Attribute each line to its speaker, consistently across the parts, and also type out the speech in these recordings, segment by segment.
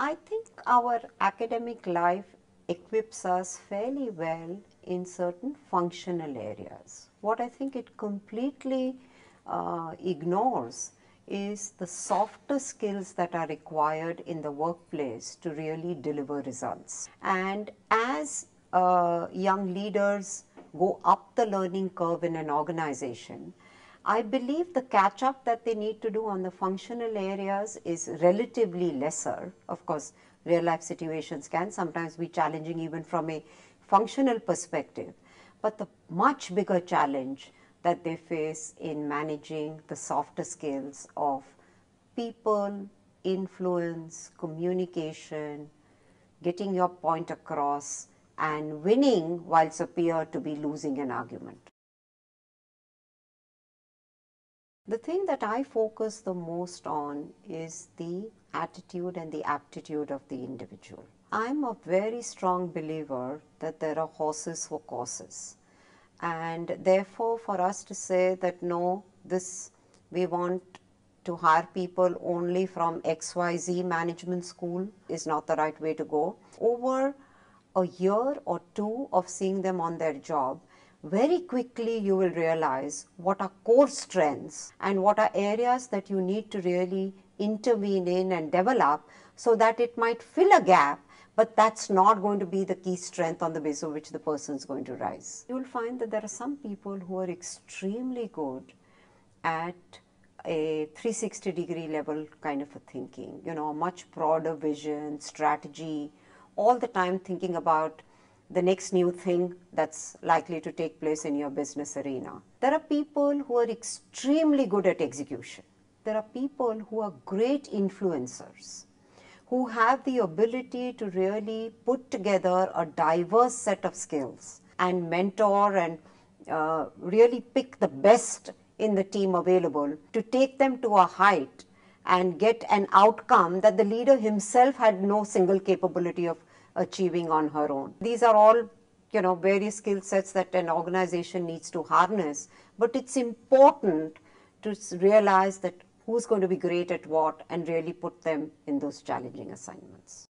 Speaker 1: I think our academic life equips us fairly well in certain functional areas. What I think it completely ignores is the softer skills that are required in the workplace to really deliver results. And as young leaders go up the learning curve in an organization, I believe the catch up that they need to do on the functional areas is relatively lesser. Of course, real life situations can sometimes be challenging even from a functional perspective, but the much bigger challenge that they face in managing the softer skills of people, influence, communication, getting your point across, and winning whilst appear to be losing an argument. The thing that I focus the most on is the attitude and the aptitude of the individual. I'm a very strong believer that there are horses for courses, and therefore for us to say that no, this we want to hire people only from XYZ management school is not the right way to go. Over a year or two of seeing them on their job, very quickly you will realize what are core strengths and what are areas that you need to really intervene in and develop so that it might fill a gap, but that's not going to be the key strength on the basis of which the person is going to rise. You will find that there are some people who are extremely good at a 360-degree level kind of a thinking, a much broader vision, strategy, all the time thinking about the next new thing that's likely to take place in your business arena. There are people who are extremely good at execution. There are people who are great influencers, who have the ability to really put together a diverse set of skills and mentor and really pick the best in the team available to take them to a height and get an outcome that the leader himself had no single capability of achieving on her own. These are all, various skill sets that an organization needs to harness, but it's important to realize that who's going to be great at what and really put them in those challenging assignments.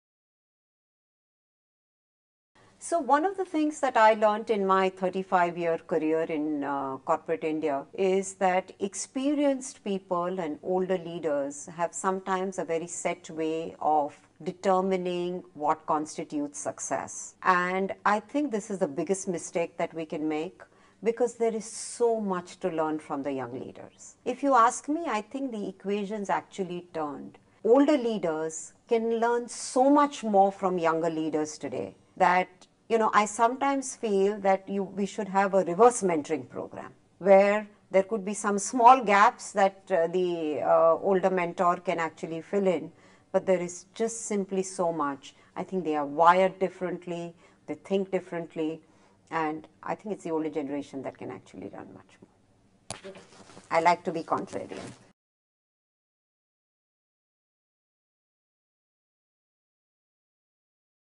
Speaker 1: So one of the things that I learned in my 35-year career in corporate India is that experienced people and older leaders have sometimes a very set way of determining what constitutes success. And I think this is the biggest mistake that we can make, because there is so much to learn from the young leaders. If you ask me, I think the equation's actually turned. Older leaders can learn so much more from younger leaders today that, I sometimes feel that we should have a reverse mentoring program where there could be some small gaps that the older mentor can actually fill in, but there is just simply so much. I think they are wired differently, they think differently, and I think it's the older generation that can actually learn much more. I like to be contrarian.